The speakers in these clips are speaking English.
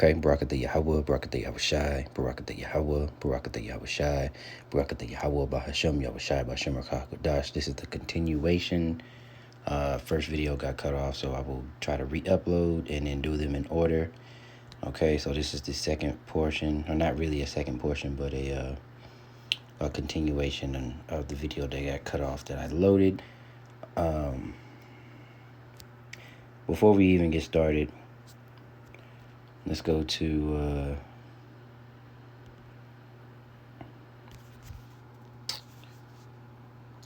Okay, Barakatah Yahweh, Barakatah Yahushai, Barakatah Yahweh, Barakatah Yahushai, Barakatah Yahweh, Bahashem Yahushai, Bahashem Rakakadash. This is the continuation. First video got cut off, so I will try to re-upload and then do them in order. Okay, so this is the second portion, or not really a second portion, but a continuation of the video that got cut off that I loaded. Before we even get started, let's go to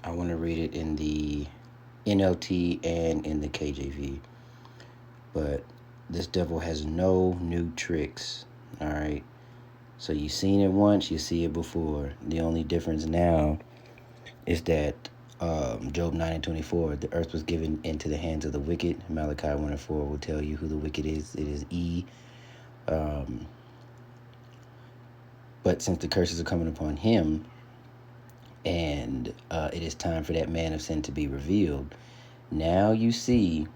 I want to read it in the NLT and in the KJV. But this devil has no new tricks. All right. So you've seen it once, you see it before. The only difference now is that Job 9:24, the earth was given into the hands of the wicked. Malachi 1:4 will tell you who the wicked is. It is E. But since the curses are coming upon him, and it is time for that man of sin to be revealed, now you see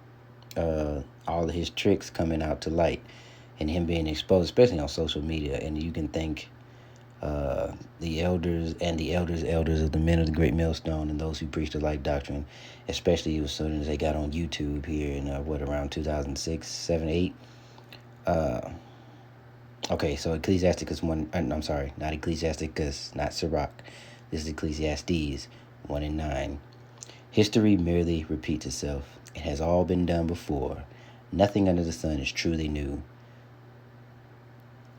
all of his tricks coming out to light and him being exposed, especially on social media. And you can thank the elders and the elders of the men of the great millstone and those who preach the light doctrine, especially as soon as they got on YouTube here in around 2006, 7, 8. Okay, so Ecclesiasticus 1, I'm sorry, not Ecclesiasticus, not Sirach. This is Ecclesiastes 1:9. History merely repeats itself. It has all been done before. Nothing under the sun is truly new.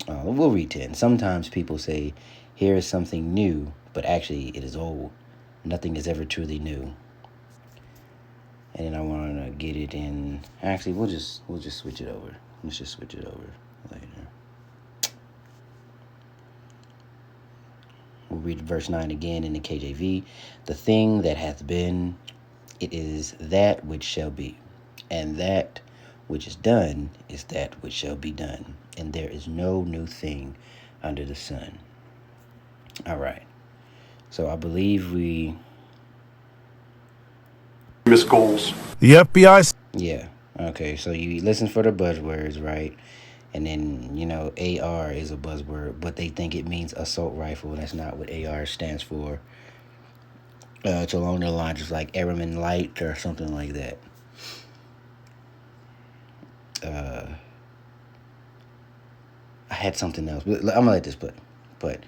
We'll read 10. Sometimes people say, here is something new, but actually it is old. Nothing is ever truly new. And then I want to get it in. Actually, we'll just switch it over. Let's just switch it over later. We'll read verse 9 again in the KJV. The thing that hath been, it is that which shall be. And that which is done is that which shall be done. And there is no new thing under the sun. All right. So I believe we... Miss Goals. The FBI... Yeah. Okay. So you listen for the buzzwords, right? And then, AR is a buzzword, but they think it means assault rifle. That's not what AR stands for. It's along the lines of like Airman Light or something like that. I had something else, but I'm gonna let this play. But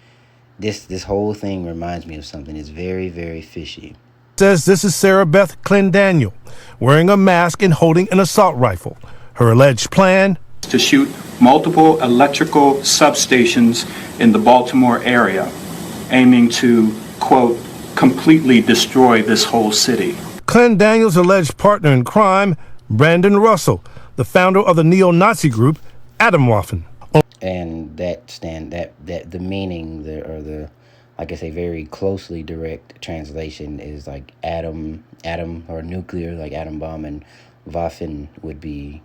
this whole thing reminds me of something. It's very, very fishy. Says this is Sarah Beth Clendaniel, wearing a mask and holding an assault rifle. Her alleged plan: to shoot multiple electrical substations in the Baltimore area, aiming to, quote, completely destroy this whole city. Clendaniel's alleged partner in crime, Brandon Russell, the founder of the neo-Nazi group Atomwaffen. And that the meaning, the like I say, very closely direct translation is like atom or nuclear, like atom bomb, and Waffen would be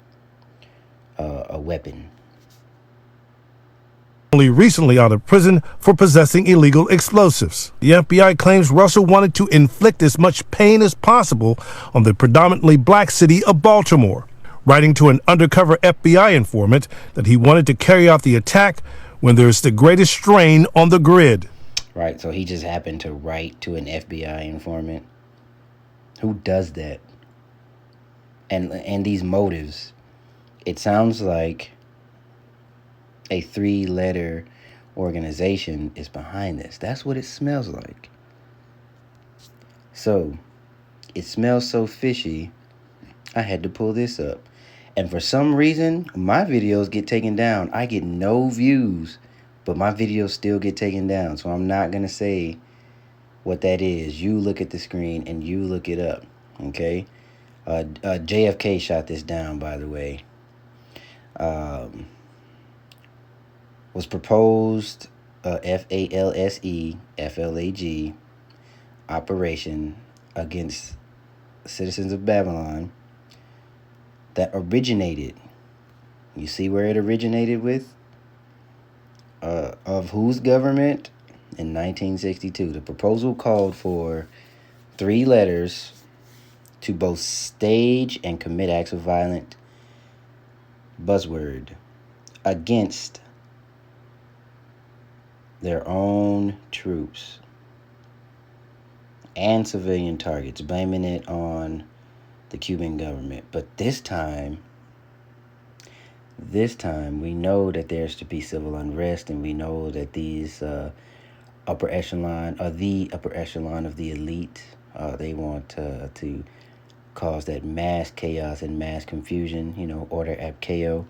a weapon. Only recently out of prison for possessing illegal explosives. The FBI claims Russell wanted to inflict as much pain as possible on the predominantly black city of Baltimore, writing to an undercover FBI informant that he wanted to carry out the attack when there's the greatest strain on the grid. Right, so he just happened to write to an FBI informant. Who does that? And these motives, it sounds like a 3-letter organization is behind this. That's what it smells like. So, it smells so fishy, I had to pull this up. And for some reason, my videos get taken down. I get no views, but my videos still get taken down. So I'm not going to say what that is. You look at the screen and you look it up, okay? JFK shot this down, by the way. Was proposed FALSE FLAG operation against citizens of Babylon that originated. You see where it originated with? Of whose government? In 1962. The proposal called for 3 letters to both stage and commit acts of violence. Buzzword: against their own troops and civilian targets, blaming it on the Cuban government. But this time we know that there's to be civil unrest, and we know that these upper echelon, or the upper echelon of the elite, they want to cause that mass chaos and mass confusion, order ab chaos.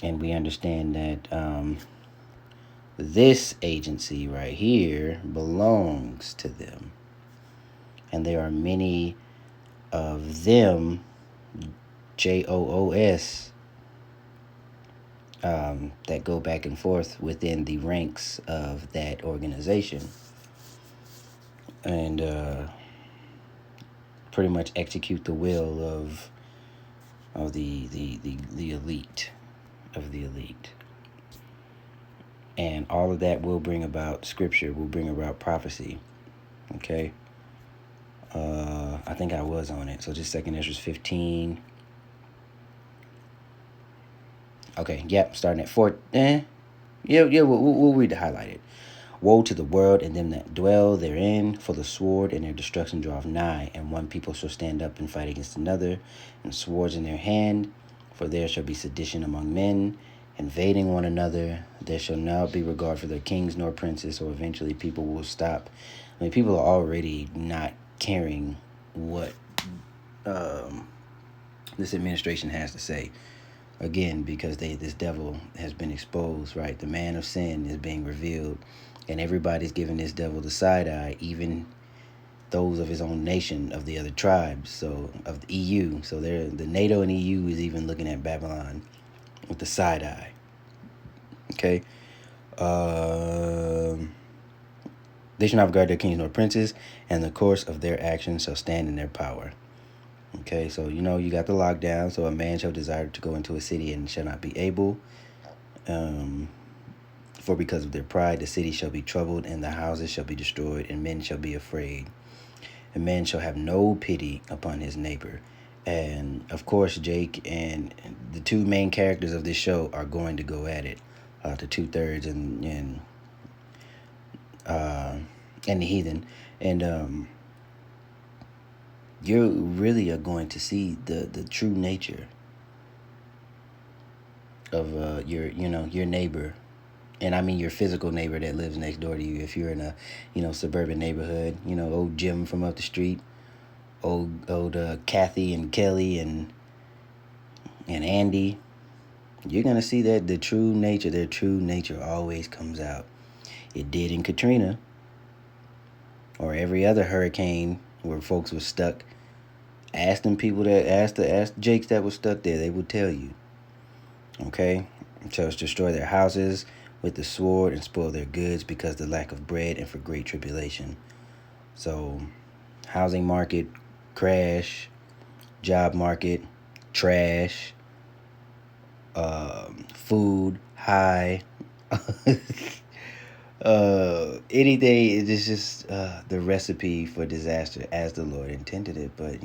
And we understand that this agency right here belongs to them. And there are many of them, JOOS, that go back and forth within the ranks of that organization. And pretty much execute the will of the elite of the elite. And all of that will bring about scripture, will bring about prophecy. Okay. I think I was on it. So just 2 Ezra 15. Okay, yep, starting at 4. We'll read the highlighted. Woe to the world and them that dwell therein, for the sword and their destruction draweth nigh, and one people shall stand up and fight against another, and swords in their hand, for there shall be sedition among men, invading one another. There shall not be regard for their kings nor princes, so eventually people will stop. I mean, people are already not caring what this administration has to say. Again, because this devil has been exposed, right? The man of sin is being revealed, and everybody's giving this devil the side eye, even those of his own nation, of the other tribes, so of the EU. So the NATO and EU is even looking at Babylon with the side eye. Okay. They shall not regard their kings nor princes, and the course of their actions shall stand in their power. Okay, so you got the lockdown. So a man shall desire to go into a city and shall not be able. For because of their pride, the city shall be troubled, and the houses shall be destroyed, and men shall be afraid. And man shall have no pity upon his neighbor. And of course, Jake and the two main characters of this show are going to go at it, the 2/3 and the heathen, and you really are going to see the true nature of your neighbor. And I mean your physical neighbor that lives next door to you. If you're in a suburban neighborhood, old Jim from up the street, old Kathy and Kelly and Andy, you're gonna see that their true nature always comes out. It did in Katrina, or every other hurricane where folks were stuck. Ask them people that ask Jakes that were stuck there, they would tell you. Okay, so it's destroy their houses with the sword and spoil their goods because of the lack of bread and for great tribulation. So, housing market crash, job market trash, food high. Anything is just the recipe for disaster as the Lord intended it. But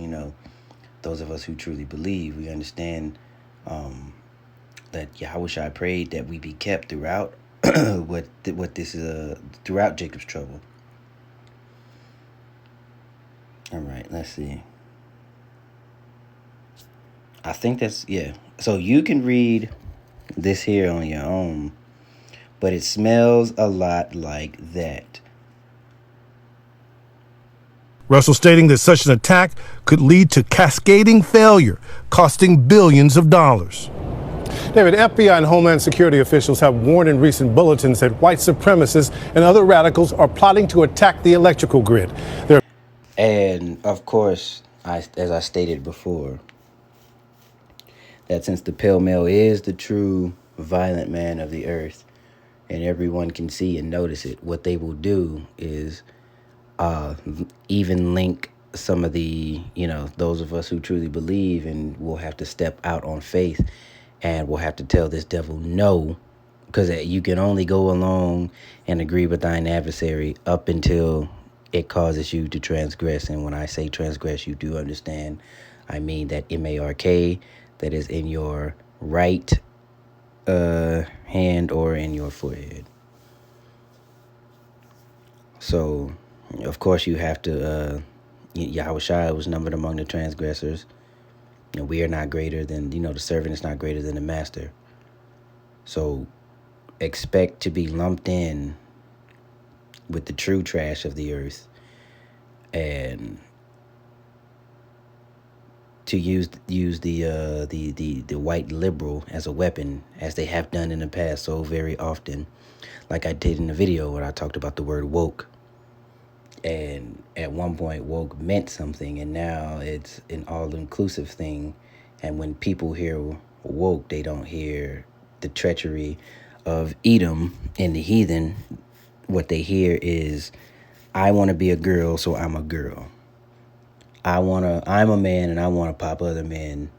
those of us who truly believe, we understand that Yahushua prayed that we be kept throughout what this is throughout Jacob's trouble. All right, let's see. I think that's So you can read this here on your own, but it smells a lot like that. Russell stating that such an attack could lead to cascading failure, costing billions of dollars. David, FBI and Homeland Security officials have warned in recent bulletins that white supremacists and other radicals are plotting to attack the electrical grid. And of course, as I stated before, that since the pale male is the true violent man of the earth, and everyone can see and notice it, what they will do is even link some of the, those of us who truly believe, and will have to step out on faith, and we'll have to tell this devil no, because you can only go along and agree with thine adversary up until it causes you to transgress. And when I say transgress, you do understand, I mean that MARK, that is in your right hand or in your forehead. So, of course, you have to. Yahushua was numbered among the transgressors. We are not greater than, the servant is not greater than the master. So, expect to be lumped in with the true trash of the earth, and to use the white liberal as a weapon, as they have done in the past so very often, like I did in the video where I talked about the word woke. And at one point, woke meant something, and now it's an all-inclusive thing. And when people hear woke, they don't hear the treachery of Edom and the heathen. What they hear is, I want to be a girl, so I'm a girl. I'm a man, and I want to pop other men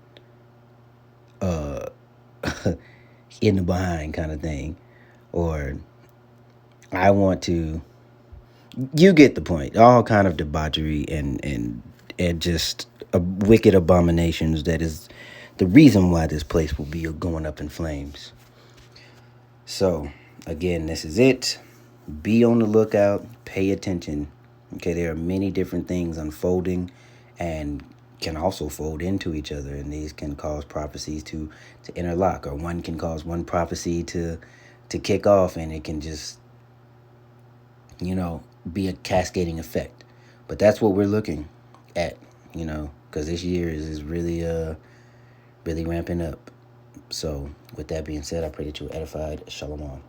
in the behind, kind of thing. Or I want to, you get the point. All kind of debauchery and just wicked abominations. That is the reason why this place will be going up in flames. So, again, this is it. Be on the lookout. Pay attention. Okay, there are many different things unfolding and can also fold into each other, and these can cause prophecies to interlock, or one can cause one prophecy to kick off, and it can just, be a cascading effect. But that's what we're looking at, because this year is really really ramping up. So with that being said, I pray that you were edified. Shalom.